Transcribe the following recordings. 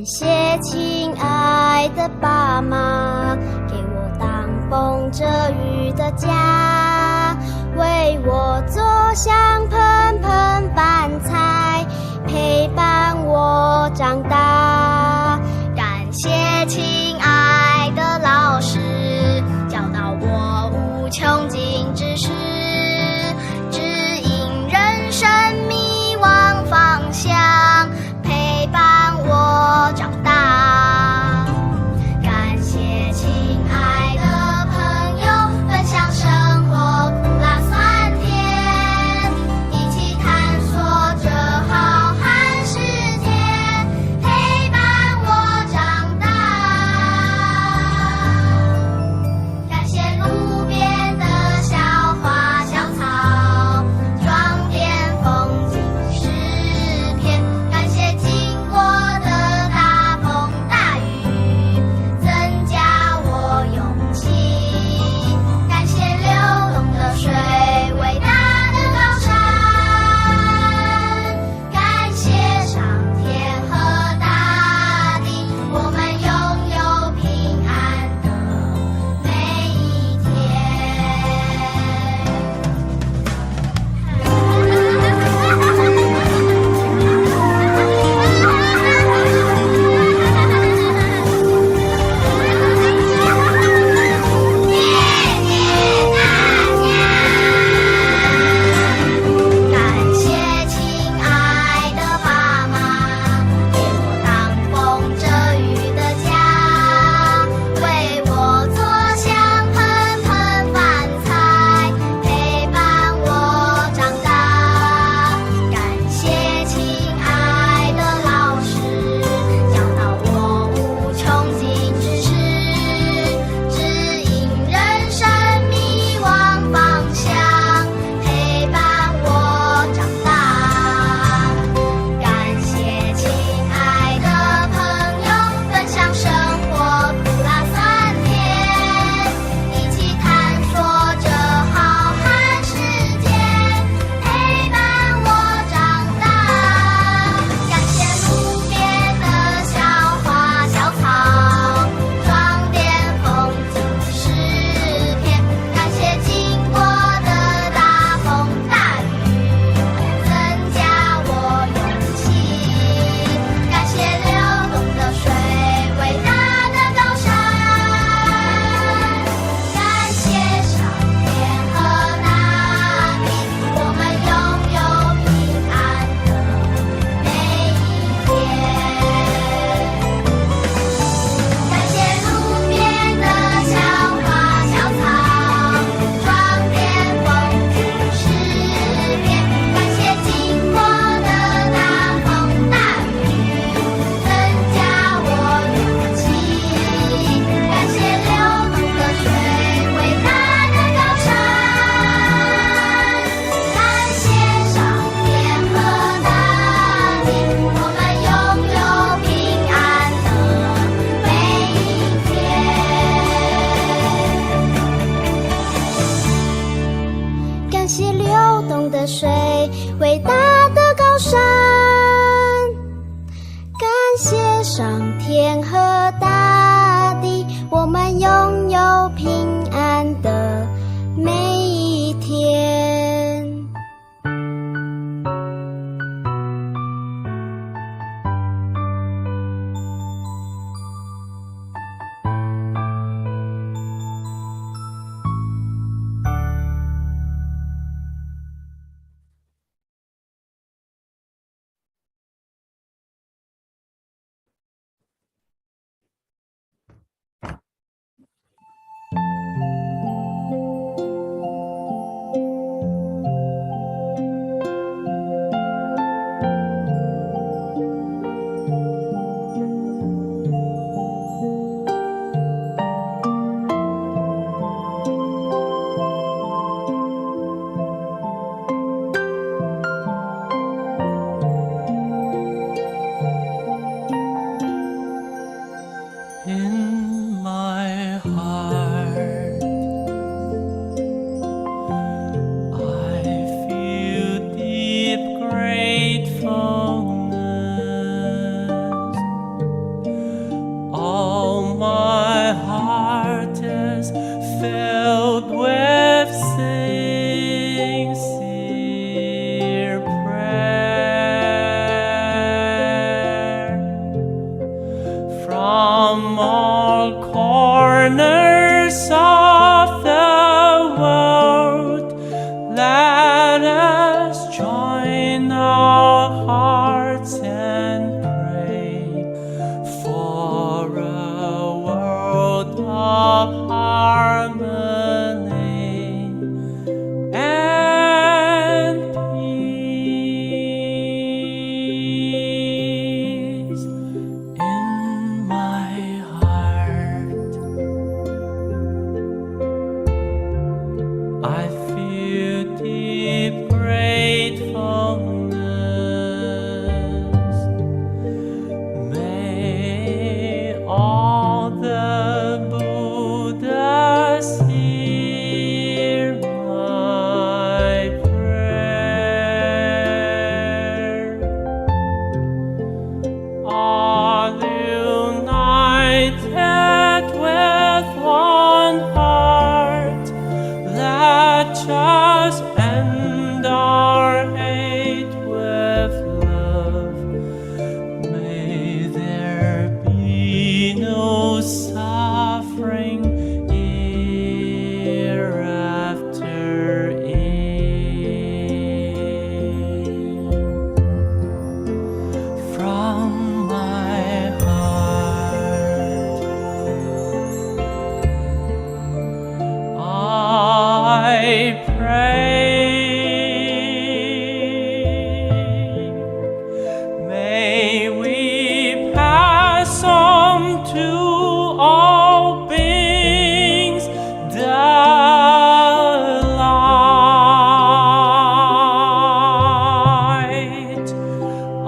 谢亲爱的爸妈，给我挡风遮雨的家，为我做香喷喷饭菜，陪伴我长大。感谢亲爱的老师，教导我无穷尽知识，指引人生迷惘方向，陪伴我长大。感谢亲爱的朋友，分享生活苦辣酸甜，一起探索这好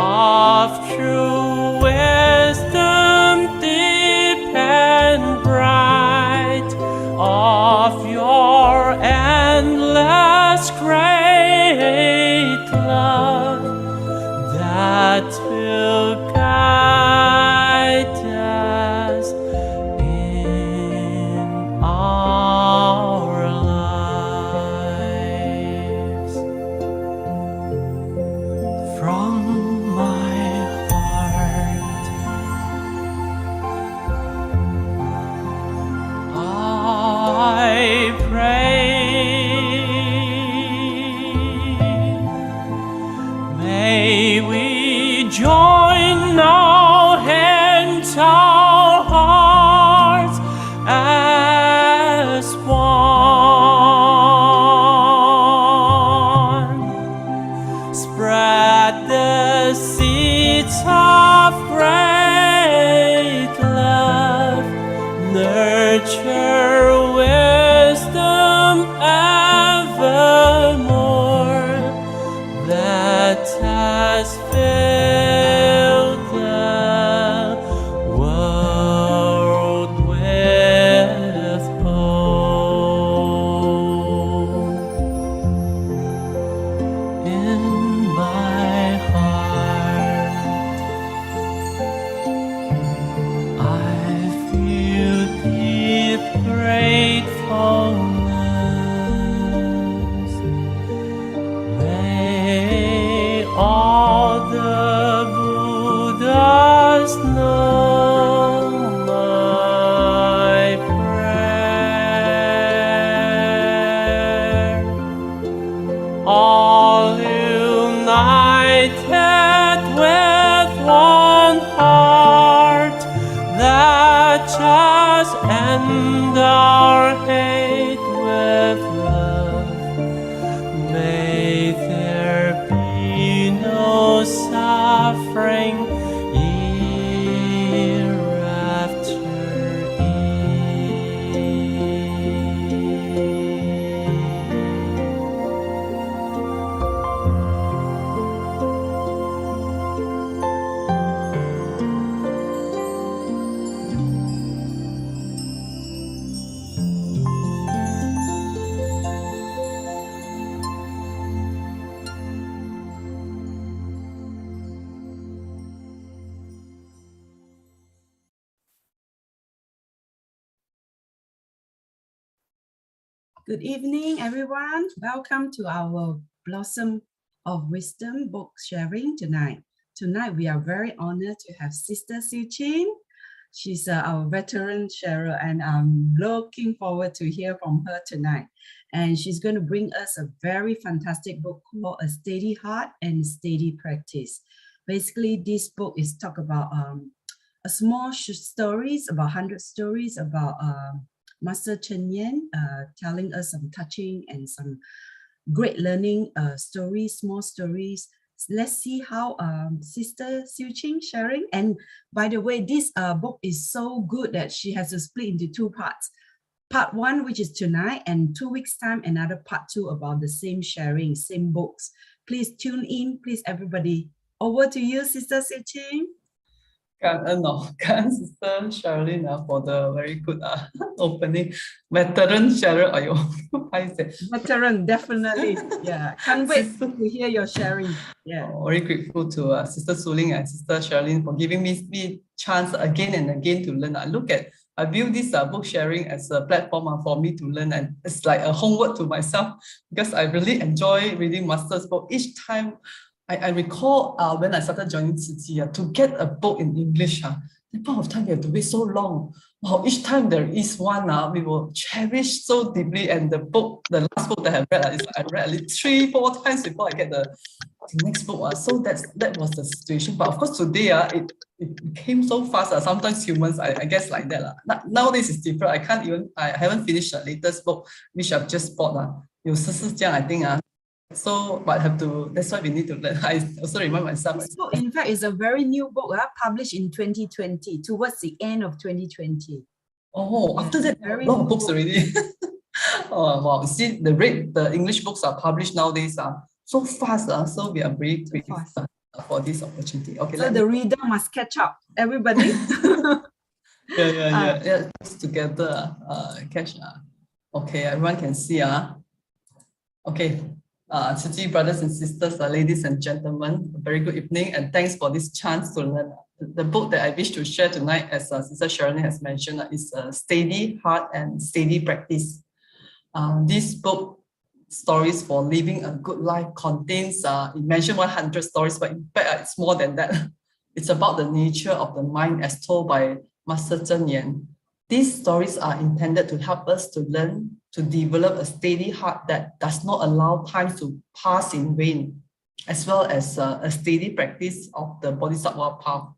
of true wisdom deep and bright, of your endless great love that will guide us in our lives. From my heart I pray, may we join our hands, our hearts as one. Spread the seeds of great love, nurture wisdom evermore, that has filled the world with hope. In my heart I feel deep gratefulness. May all the Buddhas know my prayer. All united with one heart, that just end our hate with love. May there be no suffering hereafter. Good evening, everyone. Welcome to our Blossom of Wisdom book sharing tonight. Tonight, we are very honored to have Sister Siew Ching. She's our veteran sharer, and I'm looking forward to hear from her tonight. And she's going to bring us a very fantastic book called A Steady Heart and Steady Practice. Basically, this book is talk about a small stories, about 100 stories about Master Cheng Yen, telling us some touching and some great learning stories, small stories. Let's see how Sister Siew Ching sharing. And by the way, this book is so good that she has to split into two parts. Part one, which is tonight, and 2 weeks time, another part two about the same sharing, same books. Please tune in, please everybody. Over to you, Sister Siew Ching. 感恩哦，感恩 Sister Sherilyn for the very good opening. Veteran sharer, 哎呦，拍谁 Veteran, definitely. Yeah, can't wait to hear your sharing. Yeah. Very grateful to Sister Su-Ling and Sister Sherilyn for giving me chance again and again to learn. I view this book sharing as a platform for me to learn, and it's like a homework to myself because I really enjoy reading Master's book. Each time I recall when I started joining Tzu to get a book in English, the point of time you have to wait so long. Wow, each time there is one, we will cherish so deeply. And the last book that I read, I read at least 3-4 times before I get the next book. So that was the situation. But of course today, it came so fast. Sometimes humans, I guess like that. Nowadays it's different. I haven't finished the latest book, which I've just bought. I think. So, but that's why we need to learn. I also remind myself. This book, in fact, is a very new book, published in 2020, towards the end of 2020. Oh, after that, a lot of books already. Oh, wow. See, the English books are published nowadays so fast. So we are very quick. for this opportunity. Okay, So the reader must catch up, everybody. yeah. Together, catch. Okay, everyone can see. Okay, Chichi brothers and sisters, ladies and gentlemen, a very good evening, and thanks for this chance to learn. The book that I wish to share tonight, as Sister Sherilyn has mentioned, is Steady Heart and Steady Practice. This book, Stories for Living a Good Life, contains, it mentioned 100 stories, but in fact, it's more than that. It's about the nature of the mind as told by Master Cheng Yen. These stories are intended to help us to learn to develop a steady heart that does not allow time to pass in vain, as well as a steady practice of the Bodhisattva Path.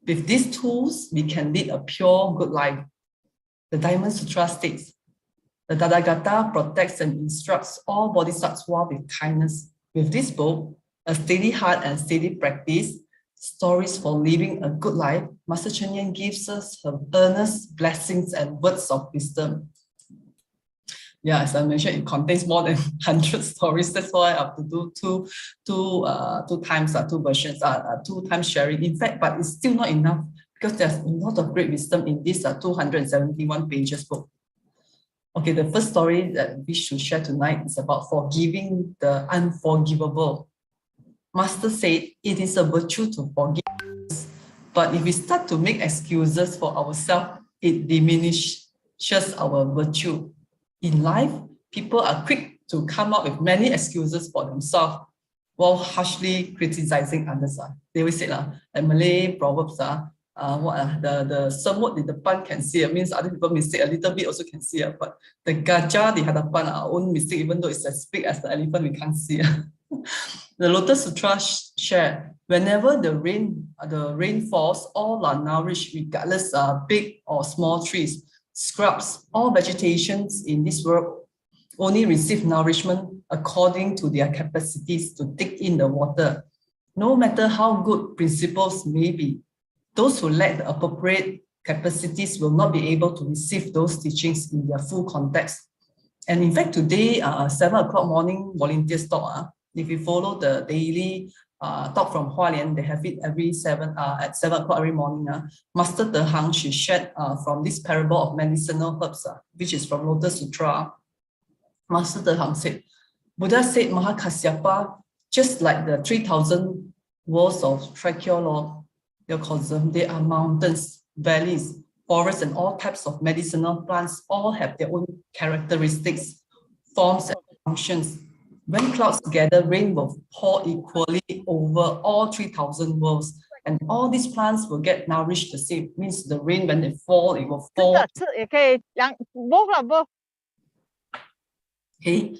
With these tools, we can lead a pure, good life. The Diamond Sutra states, the Tathagata protects and instructs all Bodhisattvas with kindness. With this book, A Steady Heart and Steady Practice, Stories for Living a Good Life, Master Cheng Yen gives us her earnest blessings and words of wisdom. Yeah, as I mentioned, it contains more than 100 stories. That's why I have to do two times sharing. In fact, but it's still not enough because there's a lot of great wisdom in this 271 pages book. Okay, the first story that we should share tonight is about forgiving the unforgivable. Master said it is a virtue to forgive, but if we start to make excuses for ourselves, it diminishes our virtue. In life, people are quick to come up with many excuses for themselves while harshly criticizing others. They always say, like Malay proverbs, the semut di depan can see, it means other people mistake a little bit also can see, but the gajah di hadapan, our own mistake, even though it's as big as the elephant, we can't see. The Lotus Sutra share, whenever the rain falls, all are nourished regardless big or small trees, scrubs, all vegetations in this world only receive nourishment according to their capacities to take in the water. No matter how good principles may be, those who lack the appropriate capacities will not be able to receive those teachings in their full context. And in fact, today, 7 o'clock morning volunteers talk, if you follow the daily talk from Hualien, they have it at 7 o'clock every morning. Master Thur, she shared from this parable of medicinal herbs, which is from Lotus Sutra. Master Thur said, Buddha said Mahakasyapa, just like the 3,000 worlds of tracheolocosm, they are mountains, valleys, forests, and all types of medicinal plants all have their own characteristics, forms, and functions. When clouds gather, rain will pour equally over all 3,000 worlds, and all these plants will get nourished the same. It means the rain, when they fall, it will fall. Okay,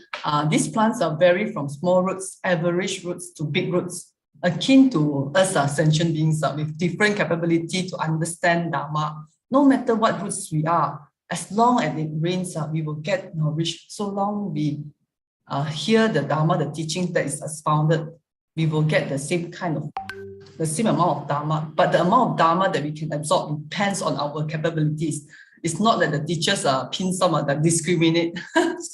these plants are vary from small roots, average roots, to big roots, akin to us sentient beings with different capability to understand Dharma. No matter what roots we are, as long as it rains, we will get nourished. So long we hear the Dharma, the teaching that is expounded, we will get the same amount of Dharma. But the amount of Dharma that we can absorb depends on our capabilities. It's not that the teachers pin some that discriminate,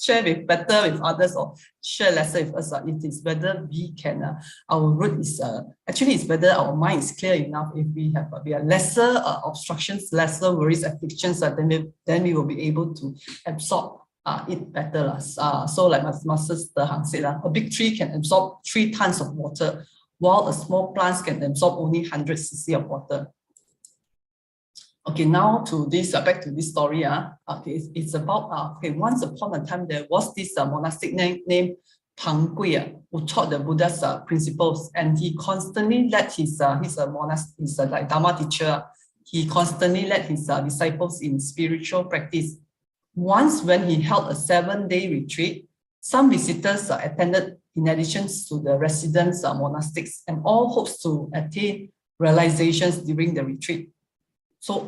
share better with others or share lesser with us. It is whether we can, our root is, actually it's whether our mind is clear enough. If we have lesser obstructions, lesser worries, afflictions, then we will be able to absorb it better. So like Master Thur said, a big tree can absorb 3 tons of water, while a small plant can absorb only 100 cc of water. Okay, now to this, back to this story. Okay, it's about, once upon a time, there was this monastic named Pang Gui, who taught the Buddha's principles, and he constantly led he's like Dharma teacher. He constantly led his disciples in spiritual practice. Once when he held a 7-day retreat, some visitors attended in addition to the residents, monastics, and all hopes to attain realizations during the retreat. So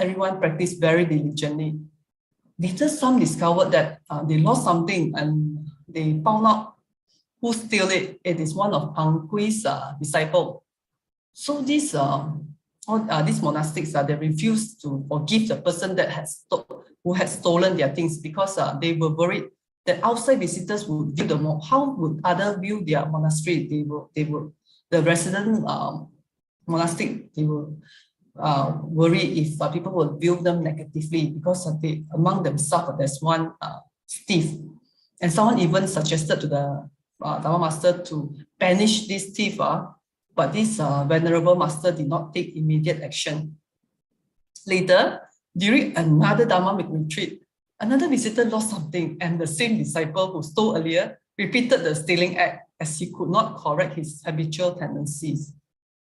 everyone practiced very diligently. Later, some discovered that they lost something, and they found out who stole it. It is one of Pang Gui's disciple. So these monastics, they refused to forgive the person that who had stolen their things, because they were worried that outside visitors would view how would others view their monastery. the resident monastic, they will worry if people will view them negatively because they, among themselves there's one thief. And someone even suggested to the Dharma master to banish this thief, but this venerable master did not take immediate action. Later, during another Dharma retreat, another visitor lost something, and the same disciple who stole earlier repeated the stealing act as he could not correct his habitual tendencies.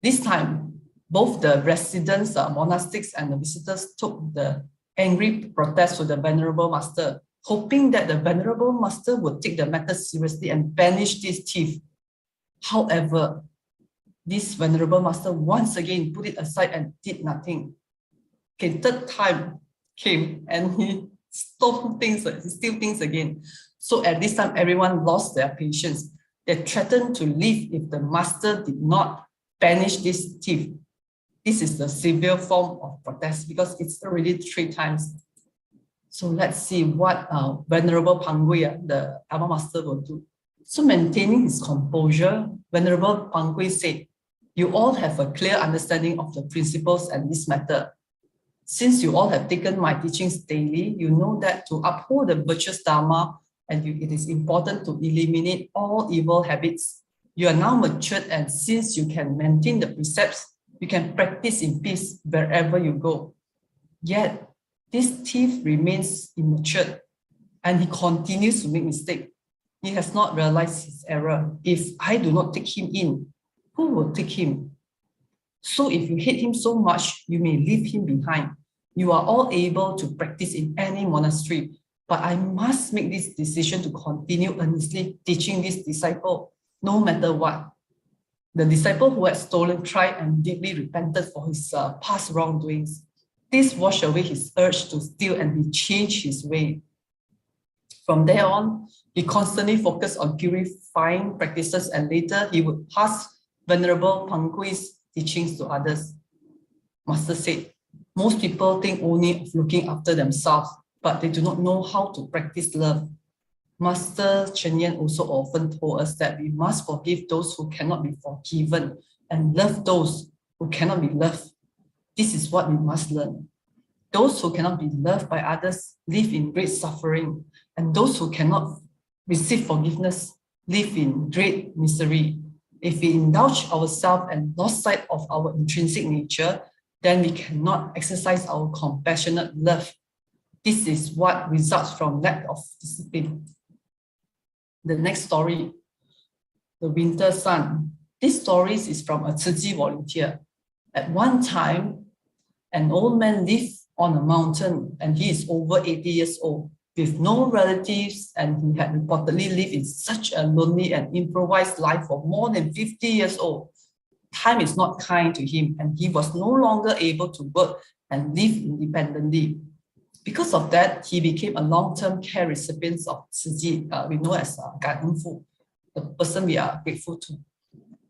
This time, both the residents, monastics, and the visitors took the angry protest to the venerable master, hoping that the venerable master would take the matter seriously and banish this thief. However, this venerable master once again put it aside and did nothing. Okay, third time came and he stole things, he steal things again. So at this time, everyone lost their patience. They threatened to leave if the master did not banish this thief. This is the severe form of protest because it's already 3 times. So let's see what Venerable Pangui, the Dharma master, will do. So maintaining his composure, Venerable Pangui said, "You all have a clear understanding of the principles and this matter. Since you all have taken my teachings daily, you know that to uphold the virtuous Dharma, it is important to eliminate all evil habits. You are now matured, and since you can maintain the precepts, you can practice in peace wherever you go. Yet, this thief remains immature, and he continues to make mistakes. He has not realized his error. If I do not take him in, who will take him? So if you hate him so much, you may leave him behind. You are all able to practice in any monastery, but I must make this decision to continue earnestly teaching this disciple, no matter what." The disciple who had stolen tried and deeply repented for his past wrongdoings. This washed away his urge to steal, and he changed his way. From there on, he constantly focused on purifying practices, and later he would pass Venerable Pangui's teachings to others. Master said, "Most people think only of looking after themselves, but they do not know how to practice love." Master Cheng Yen also often told us that we must forgive those who cannot be forgiven and love those who cannot be loved. This is what we must learn. Those who cannot be loved by others live in great suffering, and those who cannot receive forgiveness live in great misery. If we indulge ourselves and lose sight of our intrinsic nature, then we cannot exercise our compassionate love. This is what results from lack of discipline. The next story, the winter sun. This story is from a Tzu Chi volunteer. At one time, an old man lived on a mountain, and he is over 80 years old, with no relatives, and he had reportedly lived in such a lonely and improvised life for more than 50 years old. Time is not kind to him, and he was no longer able to work and live independently. Because of that, he became a long-term care recipient of Tzu Chi, we know as Gan Fu, the person we are grateful to.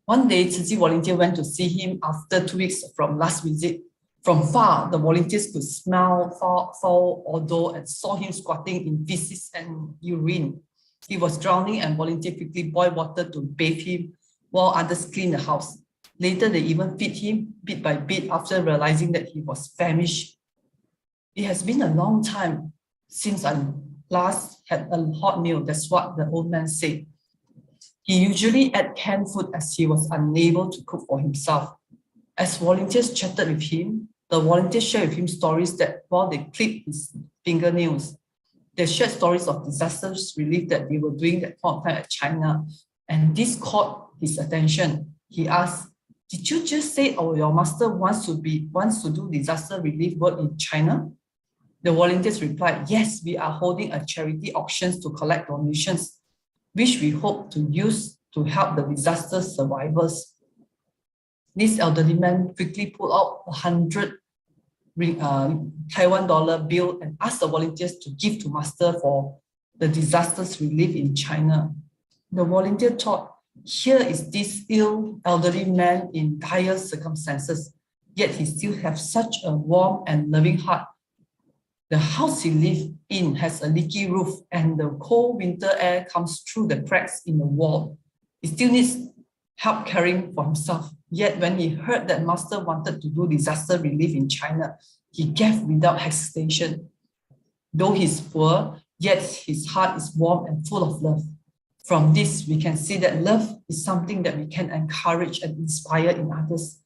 One day, Tzu Chi volunteer went to see him after 2 weeks from last visit. From far, the volunteers could smell foul odor and saw him squatting in feces and urine. He was drowning, and volunteers quickly boiled water to bathe him while others cleaned the house. Later, they even feed him bit by bit after realizing that he was famished. "It has been a long time since I last had a hot meal," that's what the old man said. He usually ate canned food as he was unable to cook for himself. As volunteers chatted with him, the volunteers shared with him stories that while they clipped his fingernails, they shared stories of disasters relief that they were doing that point of time at China. And this caught his attention. He asked, "Did you just say, oh, your master wants to do disaster relief work in China?" The volunteers replied, "Yes, we are holding a charity auction to collect donations, which we hope to use to help the disaster survivors." This elderly man quickly pulled out a 100 Taiwan dollar bill and asked the volunteers to give to Master for the disasters relief in China. The volunteer thought, here is this ill elderly man in dire circumstances, yet he still has such a warm and loving heart. The house he lives in has a leaky roof, and the cold winter air comes through the cracks in the wall. He still needs help caring for himself. Yet when he heard that Master wanted to do disaster relief in China, he gave without hesitation. Though he's poor, yet his heart is warm and full of love. From this, we can see that love is something that we can encourage and inspire in others.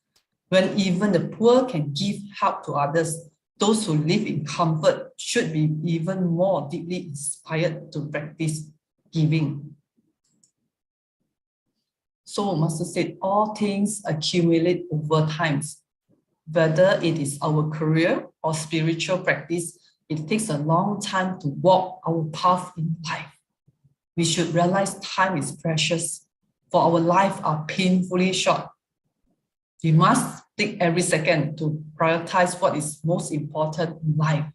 When even the poor can give help to others, those who live in comfort should be even more deeply inspired to practice giving. So Master said, all things accumulate over time. Whether it is our career or spiritual practice, it takes a long time to walk our path in life. We should realize time is precious, for our life are painfully short. We must take every second to prioritize what is most important in life.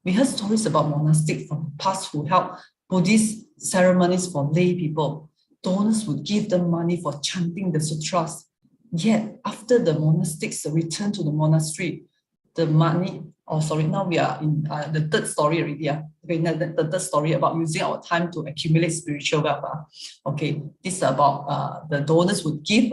We heard stories about monastics from the past who held Buddhist ceremonies for lay people. Donors would give them money for chanting the sutras. Yet, after the monastics returned to the monastery, the money, now we are in the third story already. Okay, the third story about using our time to accumulate spiritual wealth. Okay, this is about the donors would give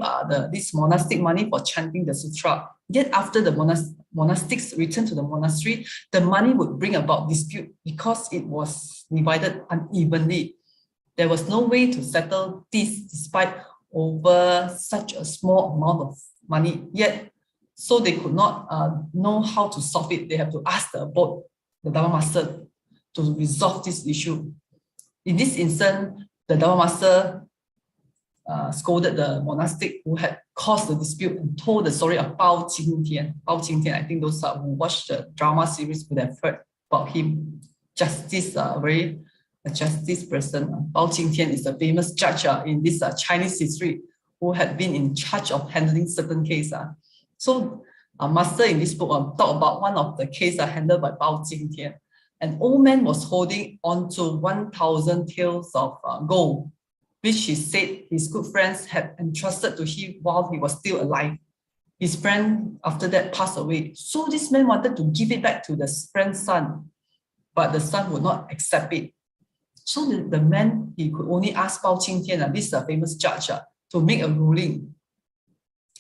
this monastic money for chanting the sutra. Yet after the monastics returned to the monastery, the money would bring about dispute because it was divided unevenly. There was no way to settle this despite over such a small amount of money. Yet, so they could not know how to solve it. They have to ask the abode, the Dharma Master, to resolve this issue. In this instance, the Dharma Master scolded the monastic who had caused the dispute and told the story of Bao Jingtian. Bao Jingtian, I think those who watched the drama series would have heard about him. Justice, a justice person. Bao Jingtian is a famous judge in this Chinese history who had been in charge of handling certain cases. So Master in this book talked about one of the cases handled by Bao Jingtian. An old man was holding onto 1,000 taels of gold, which he said his good friends had entrusted to him while he was still alive. His friend after that passed away. So this man wanted to give it back to the friend's son, but the son would not accept it. So the man, he could only ask Bao Jingtian, this is a famous judge, to make a ruling.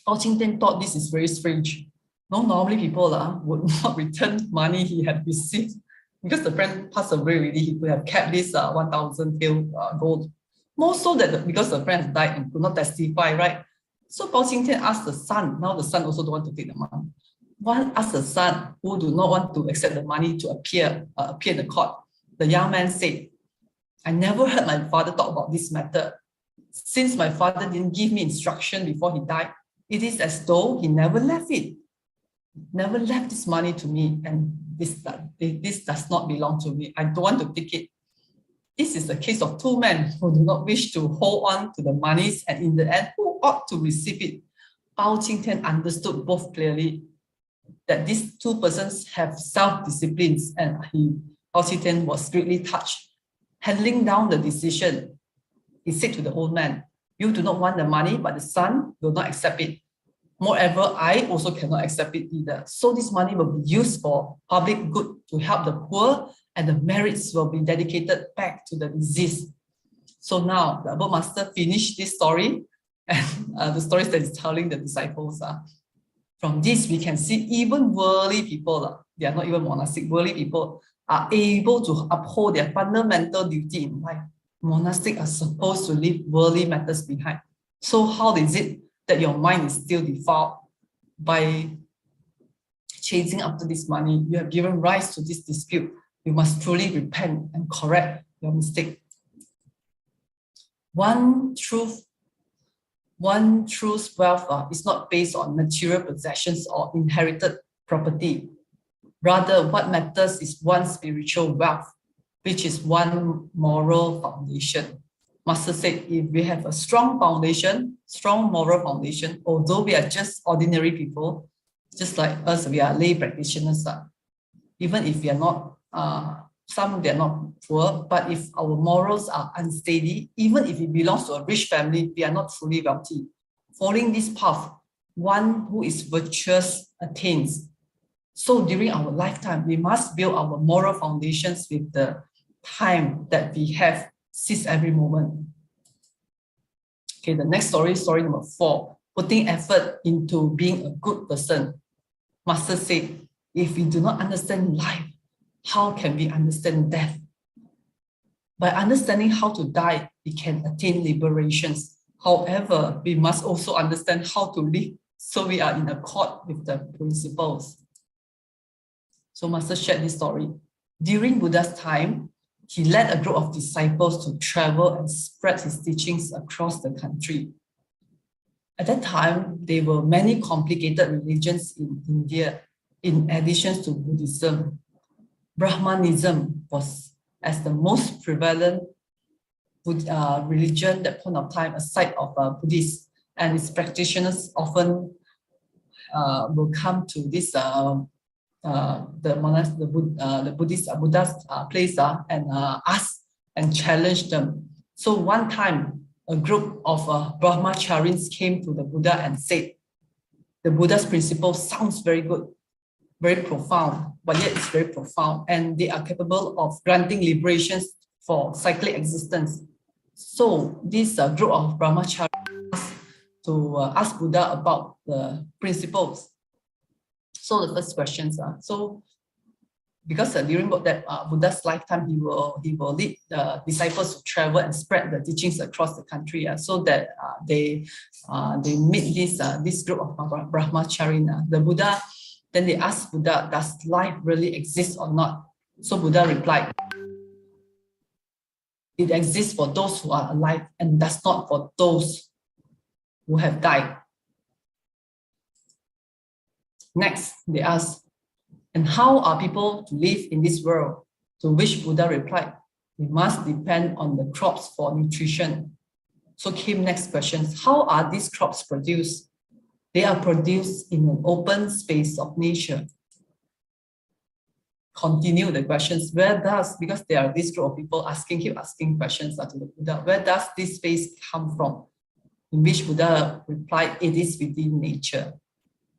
Bao Jingtian thought this is very strange. No, normally people would not return money he had received. Because the friend passed away already, he could have kept this 1,000 tael gold. More so that because the friend died and could not testify, right? So Bao Jingtian asked the son. Now the son also don't want to take the money. One asked the son who do not want to accept the money to appear in the court. The young man said, I never heard my father talk about this matter. Since my father didn't give me instruction before he died, it is as though he never left it. Never left this money to me, and this does not belong to me. I don't want to take it. This is a case of two men who do not wish to hold on to the monies, and in the end, who ought to receive it. Bao Jingtian understood both clearly that these two persons have self-disciplines, and Bao Jingtian was greatly touched. Handling down the decision, he said to the old man, you do not want the money, but the son will not accept it. Moreover, I also cannot accept it either. So this money will be used for public good to help the poor, and the merits will be dedicated back to the deceased. So now the Abode Master finished this story, and the stories that he's telling the disciples. From this, we can see even worldly people, they are not even monastic, worldly people are able to uphold their fundamental duty in life. Monastics are supposed to leave worldly matters behind. So how is it that your mind is still defiled by chasing after this money? You have given rise to this dispute. You must truly repent and correct your mistake. One truth wealth is not based on material possessions or inherited property. Rather, what matters is one's spiritual wealth, which is one moral foundation. Master said, if we have a strong foundation, strong moral foundation, although we are just ordinary people, just like us, we are lay practitioners. Even if we are not, some they are not poor, but if our morals are unsteady, even if it belongs to a rich family, we are not truly wealthy. Following this path, one who is virtuous attains. So during our lifetime, we must build our moral foundations with the time that we have, seize every moment. Okay, the next story number 4, putting effort into being a good person. Master said, if we do not understand life, how can we understand death? By understanding how to die, we can attain liberations. However, we must also understand how to live so we are in accord with the principles. So Master shared this story. During Buddha's time, he led a group of disciples to travel and spread his teachings across the country. At that time, there were many complicated religions in India, in addition to Buddhism. Brahmanism was as the most prevalent religion at that point of time, aside of Buddhists, and its practitioners often will come to this the Buddha's place and ask and challenge them. So one time, a group of brahmacharis came to the Buddha and said, the Buddha's principle sounds very good, very profound, but yet it's very profound, and they are capable of granting liberations for cyclic existence. So this group of brahmacharis to ask Buddha about the principles. So the first questions are, so because during that Buddha's lifetime, he will lead the disciples to travel and spread the teachings across the country, so that they meet this group of brahmachari. The Buddha, then they asked Buddha, does life really exist or not? So Buddha replied, it exists for those who are alive and does not for those who have died. Next, they asked, and how are people to live in this world? To which Buddha replied, we must depend on the crops for nutrition. So came next questions. How are these crops produced? They are produced in an open space of nature. Continue the questions. Where does, because there are this group of people keep asking questions to the Buddha, where does this space come from? In which Buddha replied, it is within nature.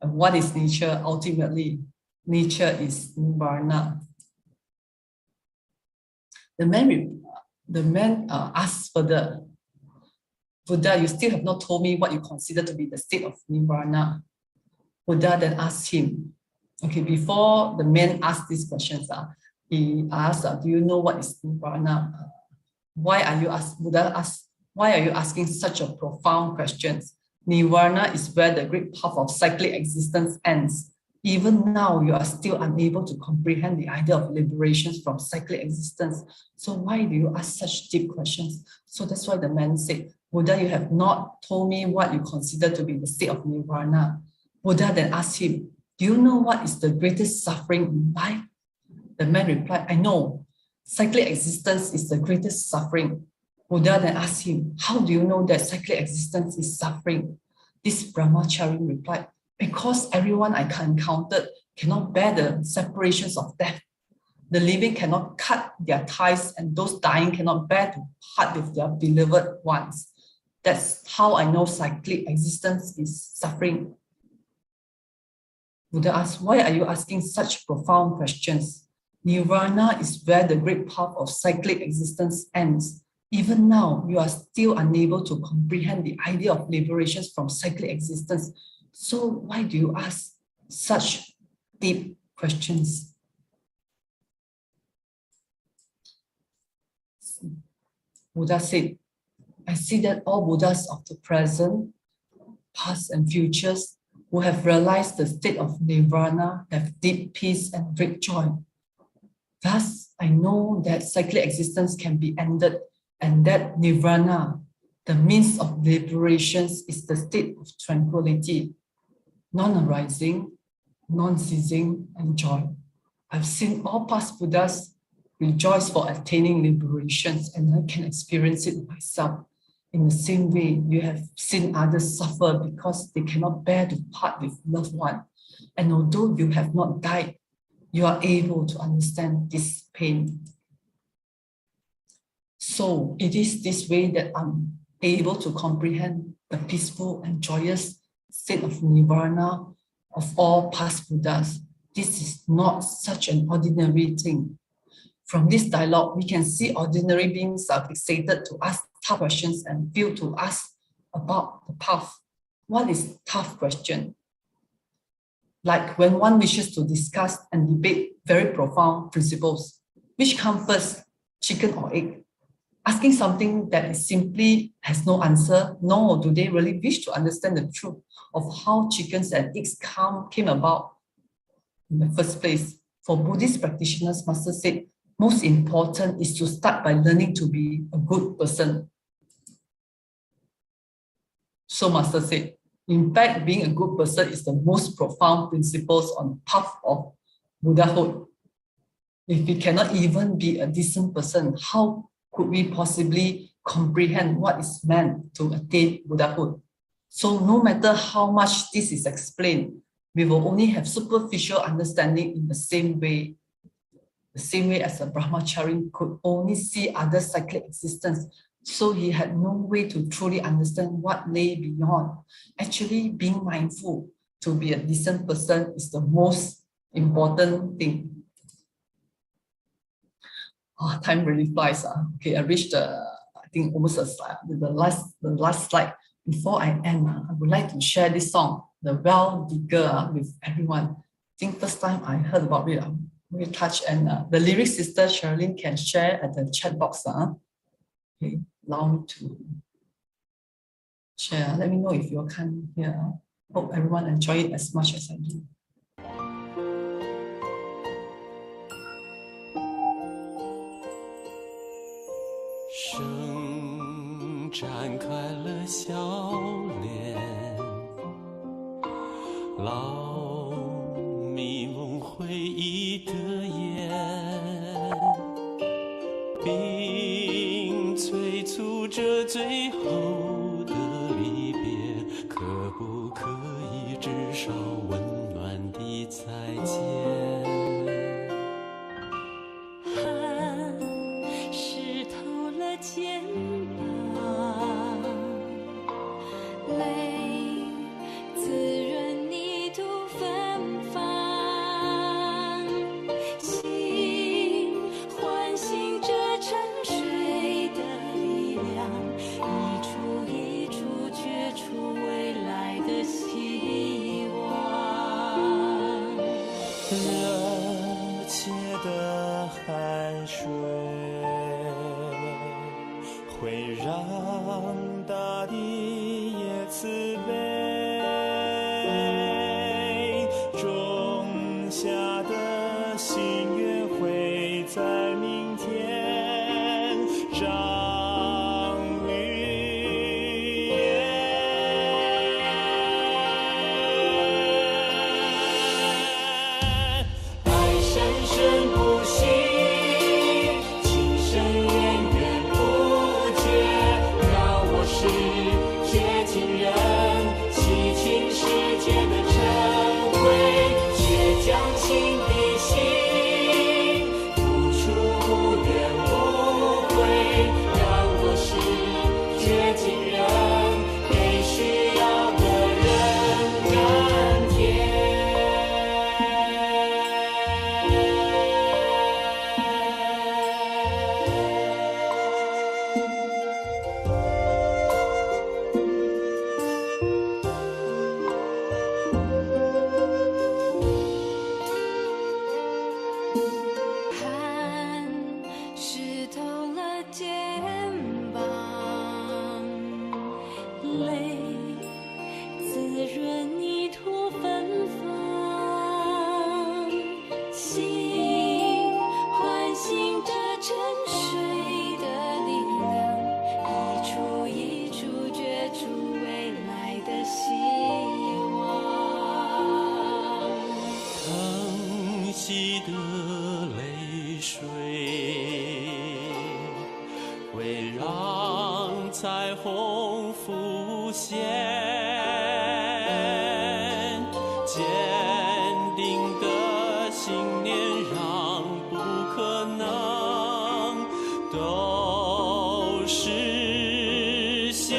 And what is nature? Ultimately, nature is nirvana. The man asked further, Buddha, you still have not told me what you consider to be the state of nirvana. Buddha then asked him, okay, before the man asked these questions, he asked, do you know what is nirvana? Buddha asked, why are you asking such a profound question? Nirvana is where the great path of cyclic existence ends. Even now, you are still unable to comprehend the idea of liberation from cyclic existence. So why do you ask such deep questions? So that's why the man said, Buddha, you have not told me what you consider to be the state of nirvana. Buddha then asked him, do you know what is the greatest suffering in life? The man replied, I know. Cyclic existence is the greatest suffering. Buddha then asked him, how do you know that cyclic existence is suffering? This brahmachari replied, because everyone I encountered cannot bear the separations of death. The living cannot cut their ties, and those dying cannot bear to part with their beloved ones. That's how I know cyclic existence is suffering. Buddha asked, why are you asking such profound questions? Nirvana is where the great path of cyclic existence ends. Even now, you are still unable to comprehend the idea of liberation from cyclic existence. So why do you ask such deep questions? Buddha said, I see that all Buddhas of the present, past and futures who have realized the state of nirvana have deep peace and great joy. Thus, I know that cyclic existence can be ended, and that nirvana, the means of liberation, is the state of tranquility, non-arising, non-ceasing, and joy. I've seen all past Buddhas rejoice for attaining liberations, and I can experience it myself. In the same way, you have seen others suffer because they cannot bear to part with loved one. And although you have not died, you are able to understand this pain. So it is this way that I'm able to comprehend the peaceful and joyous state of nirvana of all past Buddhas. This is not such an ordinary thing. From this dialogue, we can see ordinary beings are fixated to ask tough questions and fail to ask about the path, what is tough question? Like when one wishes to discuss and debate very profound principles, which come first, chicken or egg? Asking something that is simply has no answer, nor do they really wish to understand the truth of how chickens and eggs came about in the first place. For Buddhist practitioners, Master said, most important is to start by learning to be a good person. So Master said, in fact, being a good person is the most profound principles on the path of Buddhahood. If we cannot even be a decent person, how could we possibly comprehend what is meant to attain Buddhahood? So no matter how much this is explained, we will only have superficial understanding in the same way as a brahmachari could only see other cyclic existence. So he had no way to truly understand what lay beyond. Actually, being mindful to be a decent person is the most important thing. Oh, time really flies. Okay, I reached I think almost the last slide. Before I end, I would like to share this song, The Well Digger, with everyone. I think first time I heard about it, I'm really touched. And the lyrics, Sister Sherilyn can share at the chat box. Okay, allow me to share. Let me know if you can hear. Hope everyone enjoy it as much as I do. 生展开了笑脸，老迷蒙回忆的眼，并催促着最后的离别，可不可以至少温暖的再见？ 肩膀，泪滋润泥土芬芳，心唤醒着沉睡的力量，一处一处觉出未来的希望。热切的汗水。 会让大地也慈悲，种下的心愿会在明天长绿叶。爱生生不息，情深渊源不。 觉尽人，洗清世间的尘灰，却将心比心，付出无怨无悔，让我是觉尽人，给需要的人甘甜。 彩虹浮现，坚定的信念让不可能都实现。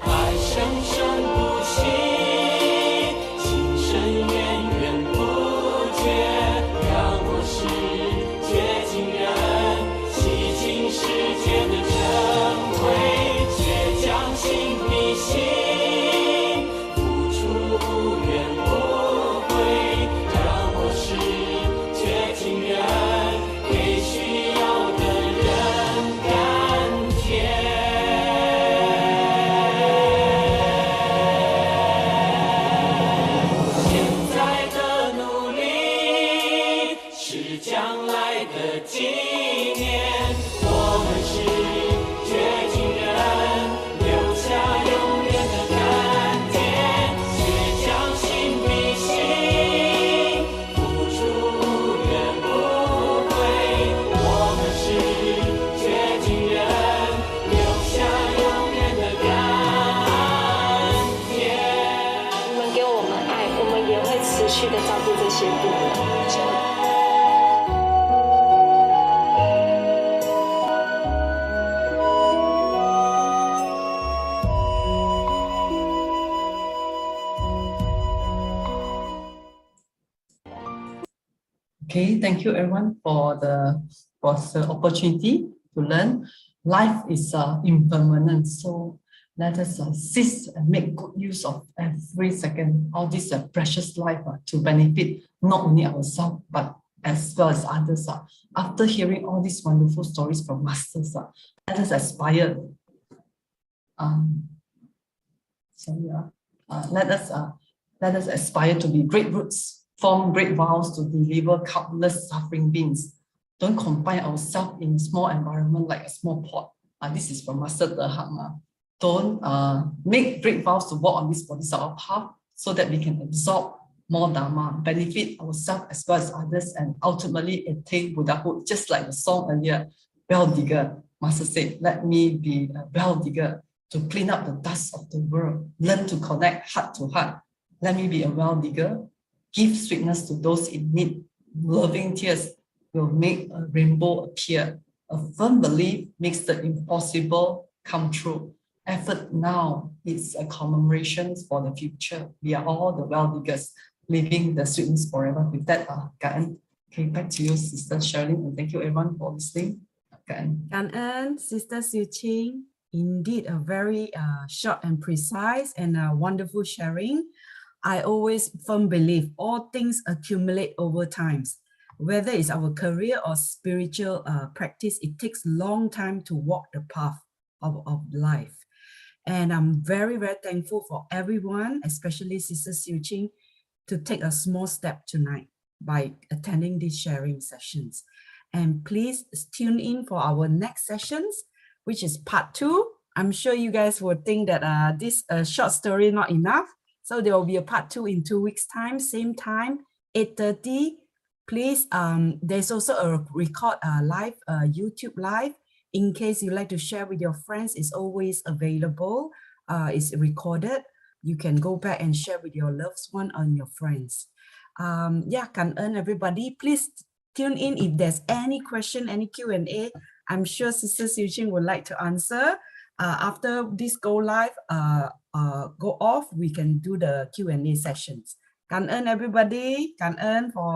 爱生生不息，情深渊源不绝。 觉尽人。续的照顾这些病人。Okay, thank you everyone for the opportunity to learn. Life is impermanent, so let us seize and make good use of every second, all this precious life to benefit not only ourselves but as well as others. After hearing all these wonderful stories from masters, let us aspire. Let us aspire to be great roots, form great vows to deliver countless suffering beings. Don't confine ourselves in a small environment like a small pot. This is from Master Thur. Don't make great vows to walk on this Bodhisattva path so that we can absorb more Dharma, benefit ourselves as well as others, and ultimately attain Buddhahood. Just like the song earlier, well digger. Master said, let me be a well digger to clean up the dust of the world, learn to connect heart to heart. Let me be a well digger, give sweetness to those in need. Loving tears will make a rainbow appear. A firm belief makes the impossible come true. Effort now is a commemoration for the future. We are all the well diggers, living the sweetness forever. With that, Ka'an. Okay, back to you, Sister Sherilyn, and thank you everyone for listening. Ka'an. Ka'an, Sister Siew Ching. Indeed, a very short and precise and wonderful sharing. I always firm believe all things accumulate over times. Whether it's our career or spiritual practice, it takes a long time to walk the path of life. And I'm very, very thankful for everyone, especially Sister Siew Ching, to take a small step tonight by attending these sharing sessions. And please tune in for our next sessions, which is part 2. I'm sure you guys will think that this short story not enough. So there will be a part 2 in 2 weeks' time, same time, 8:30. Please, there's also a record live, YouTube live. In case you like to share with your friends, it's always available. It's recorded. You can go back and share with your loved one and your friends. Yeah, Ka'an everybody. Please tune in if there's any question, any Q&A. I'm sure Sister Siew Ching would like to answer. After this go live, go off, we can do the Q&A sessions. Ka'an everybody. Ka'an for